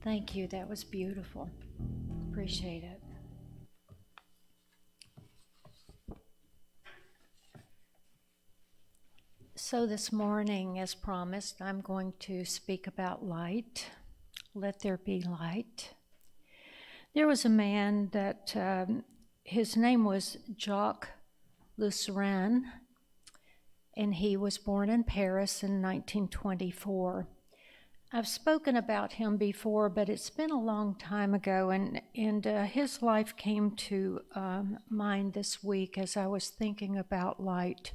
Thank you. That was beautiful. Appreciate it. So this morning, as promised, I'm going to speak about light. Let there be light. There was a man that his name was Jacques Herren, and he was born in Paris in 1924. I've spoken about him before, but it's been a long time ago, and his life came to mind this week as I was thinking about light.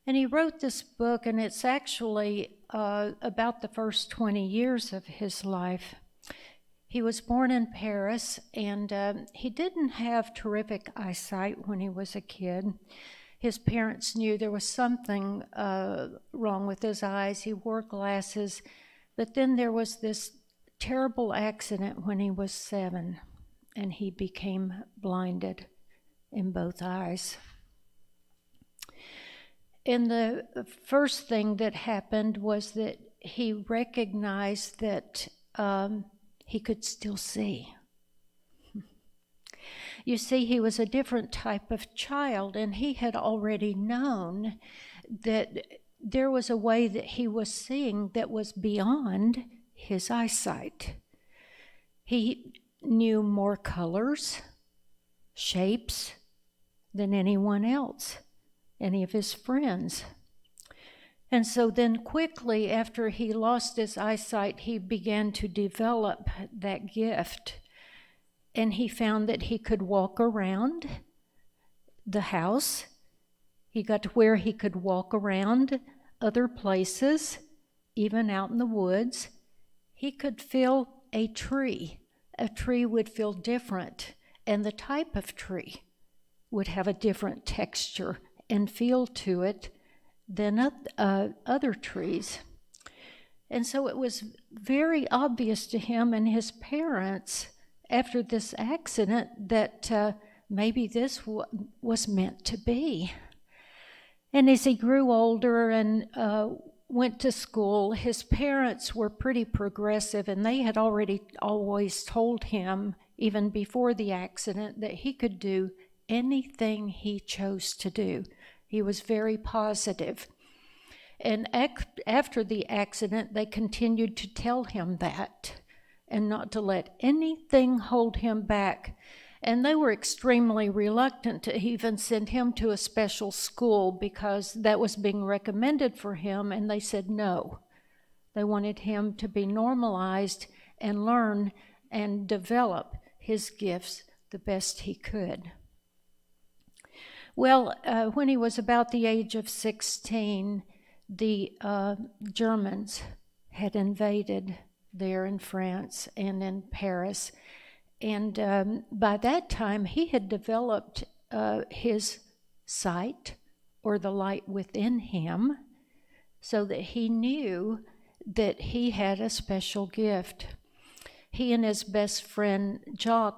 And he wrote this book, and it's actually about the first 20 years of his life. He was born in Paris, and he didn't have terrific eyesight when he was a kid. His parents knew there was something wrong with his eyes. He wore glasses, but then there was this terrible accident when he was 7, and he became blinded in both eyes. And the first thing that happened was that he recognized that he could still see. You see, he was a different type of child, and he had already known that there was a way that he was seeing that was beyond his eyesight. He knew more colors, shapes than anyone else, any of his friends. And so then quickly after he lost his eyesight, he began to develop that gift. And he found that he could walk around the house. He got to where he could walk around other places, even out in the woods. He could feel a tree. A tree would feel different, and the type of tree would have a different texture and feel to it than other trees. And so it was very obvious to him and his parents after this accident that maybe this was meant to be. And as he grew older and went to school, his parents were pretty progressive, and they had already always told him, even before the accident, that he could do anything he chose to do. He was very positive. And after the accident, they continued to tell him that and not to let anything hold him back. And they were extremely reluctant to even send him to a special school because that was being recommended for him, and they said no. They wanted him to be normalized and learn and develop his gifts the best he could. Well, when he was about the age of 16, the Germans had invaded there in France and in Paris. And by that time, he had developed his sight, or the light within him, so that he knew that he had a special gift. He and his best friend John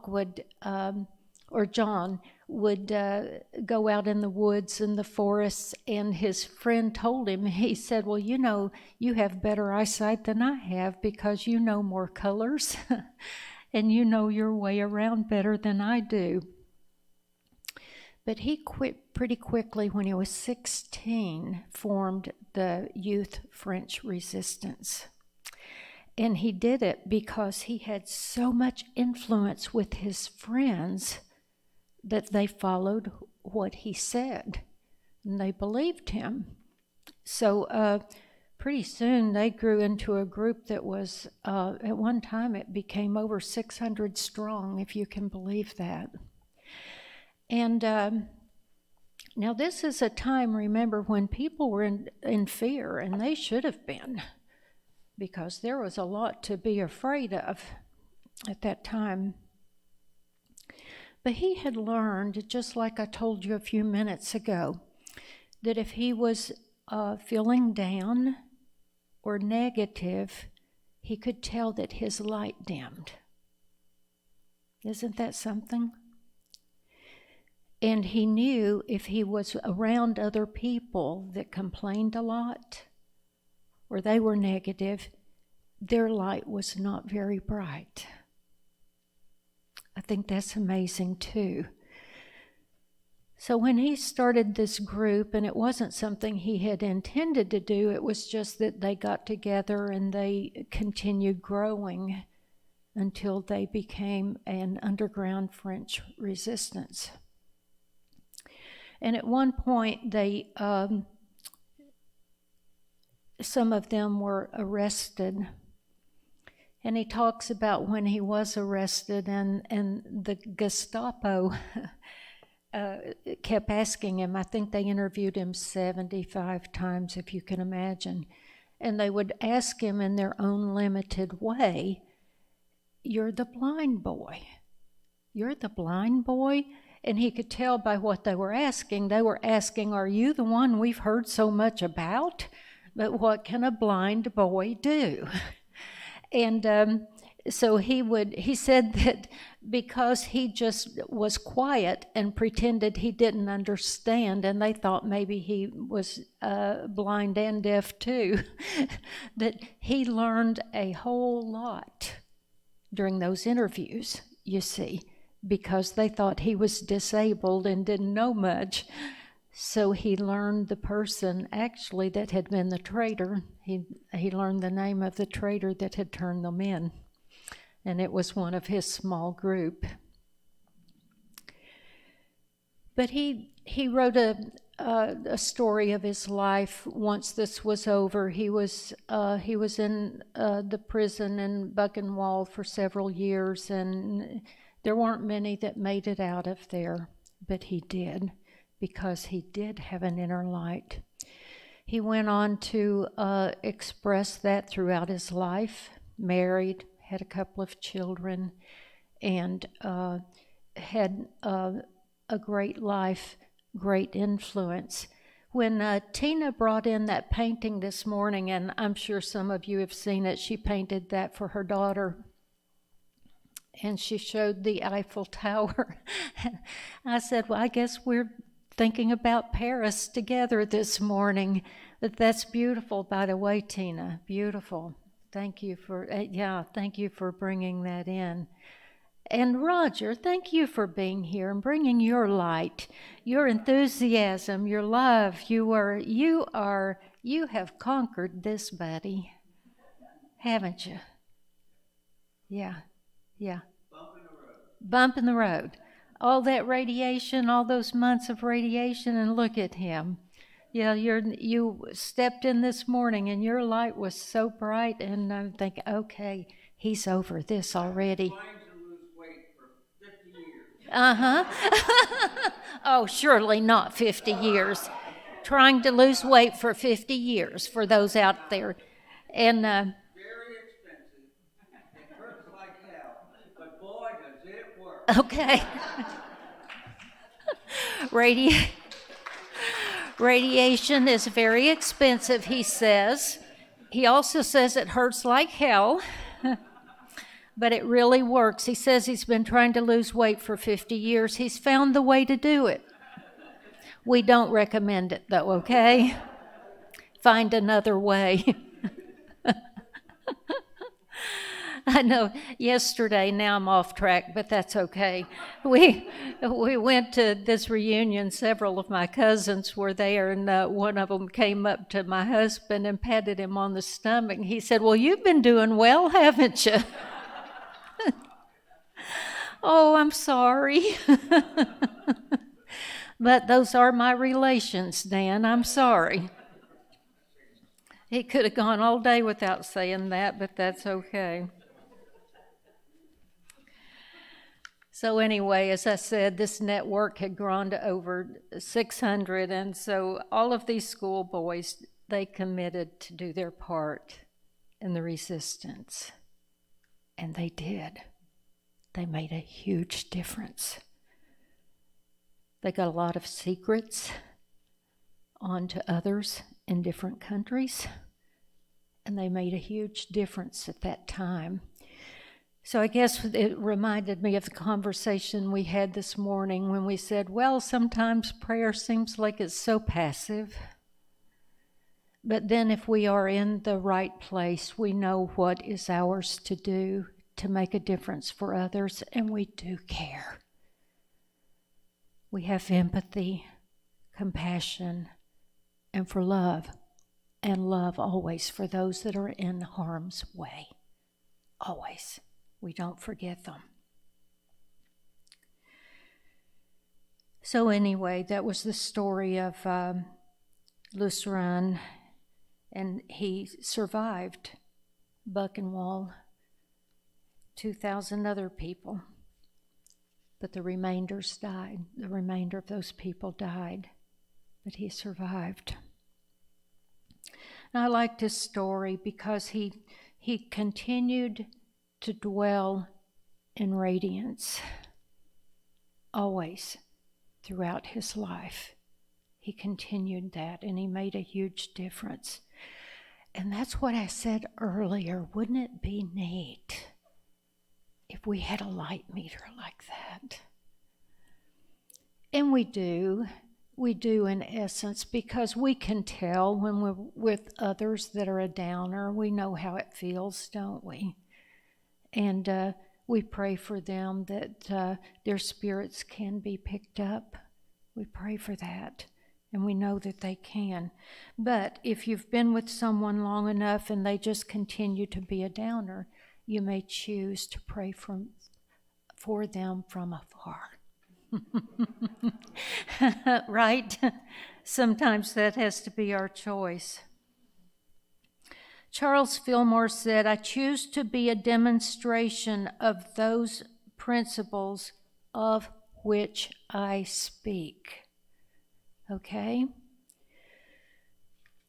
would go out in the woods and the forests, and his friend told him, he said, well, you know, you have better eyesight than I have because you know more colors and you know your way around better than I do. But he quit pretty quickly when he was 16, formed the Youth French Resistance. And he did it because he had so much influence with his friends that they followed what he said, and they believed him. So pretty soon they grew into a group that was, at one time it became over 600 strong, if you can believe that. And now this is a time, remember, when people were in fear, and they should have been, because there was a lot to be afraid of at that time. But he had learned, just like I told you a few minutes ago, that if he was feeling down or negative, he could tell that his light dimmed. Isn't that something? And he knew if he was around other people that complained a lot or they were negative, their light was not very bright. I think that's amazing too. So when he started this group, and it wasn't something he had intended to do, it was just that they got together and they continued growing until they became an underground French resistance. And at one point, some of them were arrested. And he talks about when he was arrested, and the Gestapo kept asking him. I think they interviewed him 75 times, if you can imagine. And they would ask him in their own limited way, "You're the blind boy. You're the blind boy?" And he could tell by what they were asking. They were asking, "Are you the one we've heard so much about? But what can a blind boy do?" And so he said that because he just was quiet and pretended he didn't understand, and they thought maybe he was blind and deaf too, that he learned a whole lot during those interviews, you see, because they thought he was disabled and didn't know much. So he learned the person actually that had been the traitor. He learned the name of the traitor that had turned them in. And it was one of his small group. But he wrote a story of his life once this was over. He was in the prison in Buchenwald for several years, and there weren't many that made it out of there, but he did, because he did have an inner light. He went on to express that throughout his life, married, had a couple of children, and had a great life, great influence. When Tina brought in that painting this morning, and I'm sure some of you have seen it, she painted that for her daughter, and she showed the Eiffel Tower. I said, well, I guess we're thinking about Paris together this morning. But that's beautiful, by the way, Tina, beautiful. Thank you for bringing that in. And Roger, thank you for being here and bringing your light, your enthusiasm, your love. You have conquered this, buddy, haven't you? Yeah. Bump in the road. All that radiation, all those months of radiation, and look at him. Yeah, you stepped in this morning and your light was so bright, and I'm thinking, okay, he's over this already. Trying to lose weight for 50 years. Oh, surely not 50 years. Trying to lose weight for 50 years for those out there. And very expensive. It hurts like hell, but boy, does it work. okay. Radiation is very expensive, he says. He also says it hurts like hell, but it really works. He says he's been trying to lose weight for 50 years. He's found the way to do it. We don't recommend it, though, okay? Find another way. I know yesterday, now I'm off track, but that's okay. We went to this reunion. Several of my cousins were there, and one of them came up to my husband and patted him on the stomach. He said, well, you've been doing well, haven't you? Oh, I'm sorry. But those are my relations, Dan. I'm sorry. He could have gone all day without saying that, but that's okay. So anyway, as I said, this network had grown to over 600, and so all of these schoolboys, they committed to do their part in the resistance, and they did. They made a huge difference. They got a lot of secrets on to others in different countries, and they made a huge difference at that time. So I guess it reminded me of the conversation we had this morning when we said, well, sometimes prayer seems like it's so passive. But then if we are in the right place, we know what is ours to do to make a difference for others, and we do care. We have empathy, compassion, and for love, and love always for those that are in harm's way. Always. We don't forget them. So anyway, that was the story of Lucerne, and he survived Buchenwald, 2,000 other people, but the remainders died. The remainder of those people died, but he survived. And I like this story because he continued to dwell in radiance, always throughout his life. He continued that, and he made a huge difference. And that's what I said earlier. Wouldn't it be neat if we had a light meter like that? And we do in essence, because we can tell when we're with others that are a downer. We know how it feels, don't we? And we pray for them that their spirits can be picked up. We pray for that, and we know that they can. But if you've been with someone long enough and they just continue to be a downer, you may choose to pray for them from afar. Right? Sometimes that has to be our choice. Charles Fillmore said, "I choose to be a demonstration of those principles of which I speak." Okay?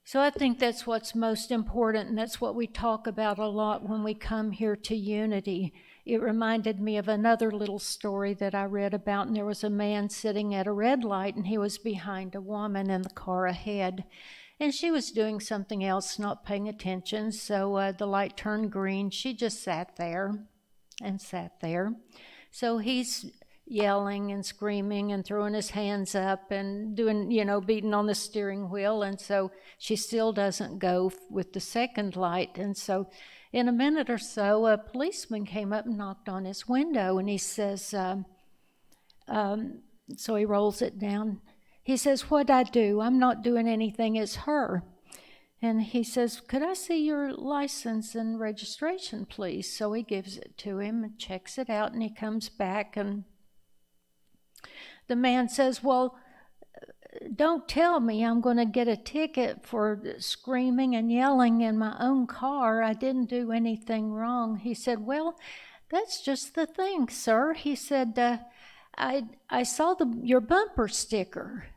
So I think that's what's most important, and that's what we talk about a lot when we come here to Unity. It reminded me of another little story that I read about, and there was a man sitting at a red light, and he was behind a woman in the car ahead. And she was doing something else, not paying attention, so the light turned green. She just sat there and sat there. So he's yelling and screaming and throwing his hands up and doing, beating on the steering wheel. And so she still doesn't go with the second light. And so in a minute or so, a policeman came up and knocked on his window, and he says, so he rolls it down. He says, "What'd I do? I'm not doing anything. It's her." And he says, "Could I see your license and registration, please?" So he gives it to him and checks it out, and he comes back, and the man says, "Well, don't tell me I'm going to get a ticket for screaming and yelling in my own car. I didn't do anything wrong." He said, "Well, that's just the thing, sir." He said, I saw your bumper sticker,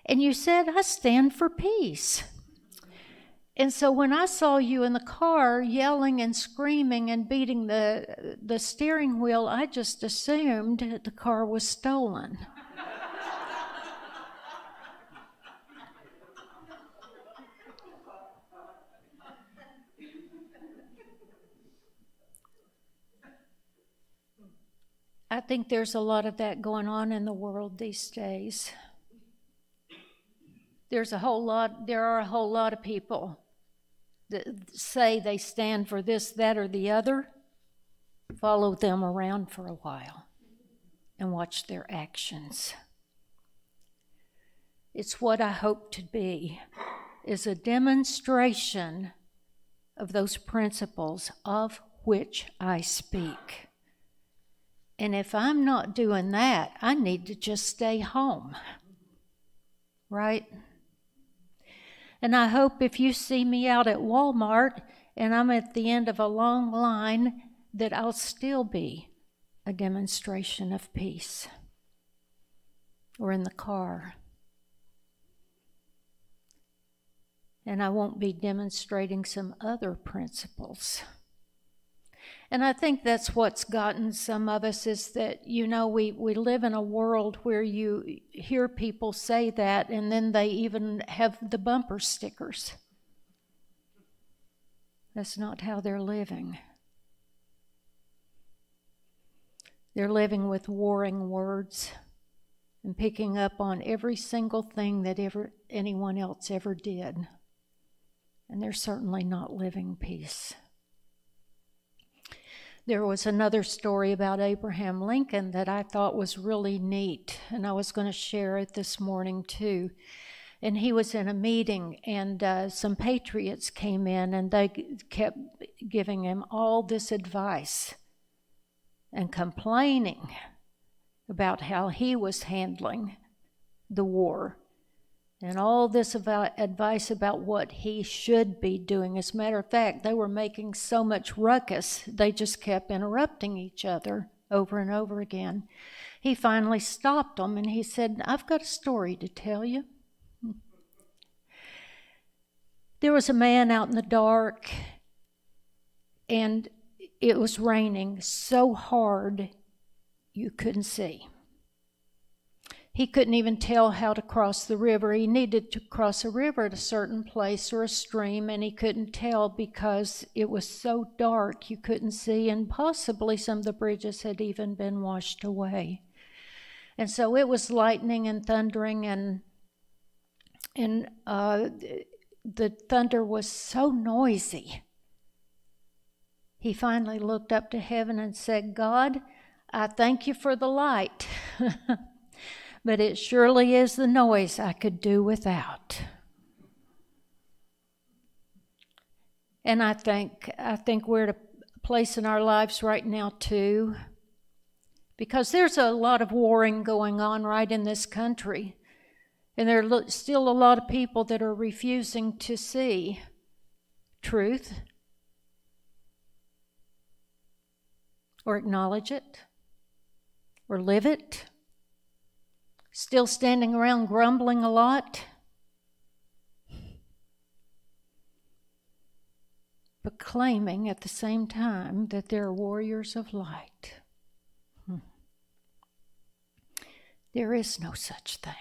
and you said, "I stand for peace." And so when I saw you in the car yelling and screaming and beating the steering wheel, I just assumed the car was stolen. I think there's a lot of that going on in the world these days. There are a whole lot of people that say they stand for this, that, or the other. Follow them around for a while and watch their actions. It's what I hope to be, is a demonstration of those principles of which I speak. And if I'm not doing that, I need to just stay home. Right? And I hope if you see me out at Walmart and I'm at the end of a long line, that I'll still be a demonstration of peace. Or in the car. And I won't be demonstrating some other principles. And I think that's what's gotten some of us, is that, we live in a world where you hear people say that, and then they even have the bumper stickers. That's not how they're living. They're living with warring words. and picking up on every single thing that anyone else ever did. And they're certainly not living peace. There was another story about Abraham Lincoln that I thought was really neat, and I was going to share it this morning too. And he was in a meeting, and some patriots came in, and they kept giving him all this advice and complaining about how he was handling the war. And all this advice about what he should be doing. As a matter of fact, they were making so much ruckus, they just kept interrupting each other over and over again. He finally stopped them and he said, "I've got a story to tell you." There was a man out in the dark, and it was raining so hard you couldn't see. He couldn't even tell how to cross the river. He needed to cross a river at a certain place or a stream, and he couldn't tell because it was so dark you couldn't see, and possibly some of the bridges had even been washed away. And so it was lightning and thundering, and the thunder was so noisy. He finally looked up to heaven and said, "God, I thank you for the light." But it surely is the noise I could do without. And I think we're at a place in our lives right now too, because there's a lot of warring going on right in this country. And there are still a lot of people that are refusing to see truth or acknowledge it or live it. Still standing around grumbling a lot, but claiming at the same time that they're warriors of light. There is no such thing.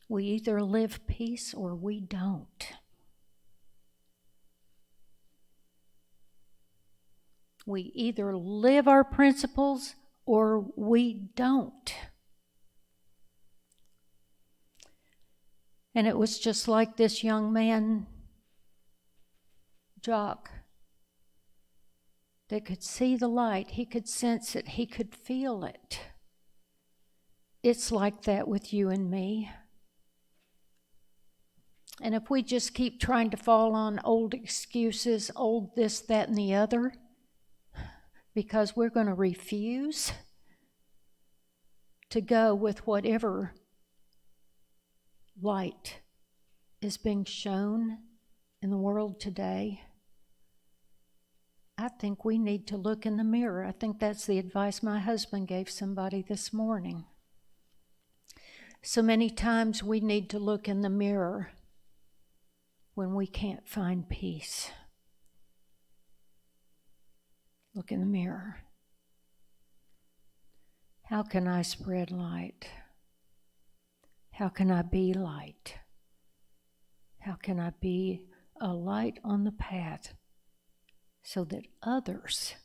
We either live peace or we don't. We either live our principles or we don't. And it was just like this young man, Jock, that could see the light. He could sense it. He could feel it. It's like that with you and me. And if we just keep trying to fall on old excuses, old this, that, and the other, because we're going to refuse to go with whatever light is being shown in the world today, I think we need to look in the mirror. I think that's the advice my husband gave somebody this morning. So many times we need to look in the mirror when we can't find peace. Look in the mirror. How can I spread light? How can I be light? How can I be a light on the path so that others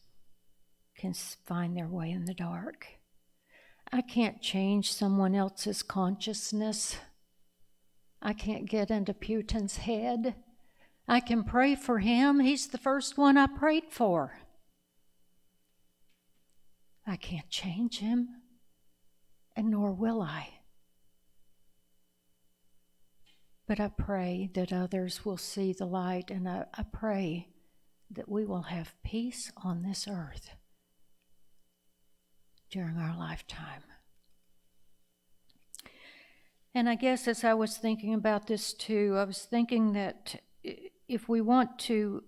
can find their way in the dark? I can't change someone else's consciousness. I can't get into Putin's head. I can pray for him. He's the first one I prayed for. I can't change him, and nor will I. But I pray that others will see the light, and I pray that we will have peace on this earth during our lifetime. And I guess as I was thinking about this too, I was thinking that if we want to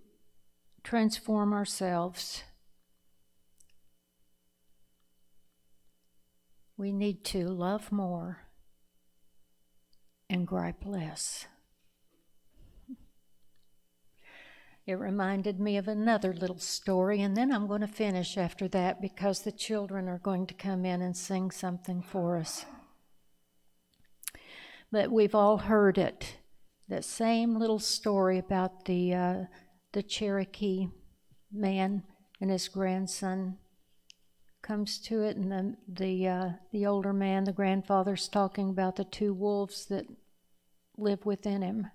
transform ourselves, we need to love more and gripe less. It reminded me of another little story, and then I'm going to finish after that because the children are going to come in and sing something for us. But we've all heard it, that same little story about the Cherokee man And his grandson comes to it, and the older man, the grandfather's talking about the two wolves that live within him.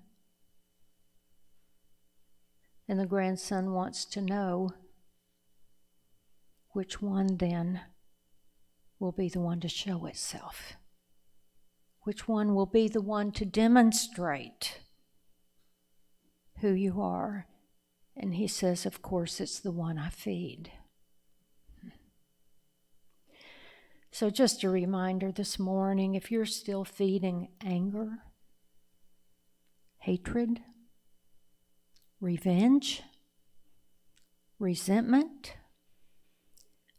And the grandson wants to know which one then will be the one to show itself. Which one will be the one to demonstrate who you are? And he says, of course, it's the one I feed. So just a reminder this morning, if you're still feeding anger, hatred, revenge, resentment,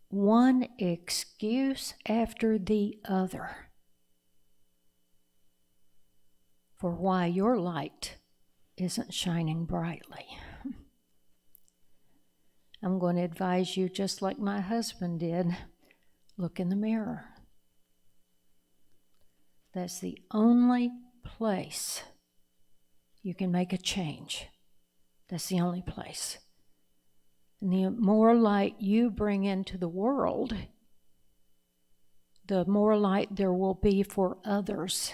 one excuse after the other for why your light isn't shining brightly. I'm going to advise you, just like my husband did, look in the mirror. That's the only place you can make a change. That's the only place. And the more light you bring into the world, the more light there will be for others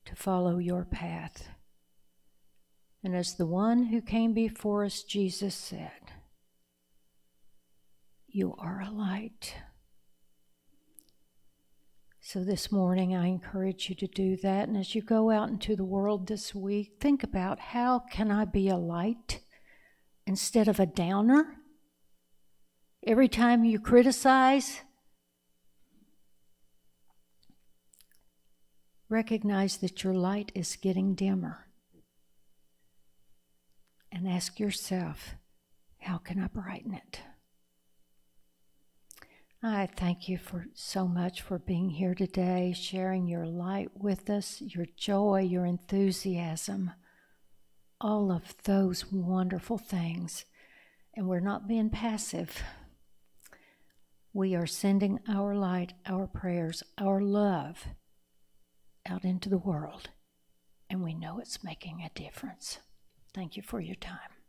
to follow your path. And as the one who came before us, Jesus said, you are a light. So this morning I encourage you to do that. And as you go out into the world this week, think about, how can I be a light instead of a downer? Every time you criticize, recognize that your light is getting dimmer. And ask yourself, how can I brighten it? I thank you so much for being here today, sharing your light with us, your joy, your enthusiasm, all of those wonderful things. And we're not being passive. We are sending our light, our prayers, our love out into the world. And we know it's making a difference. Thank you for your time.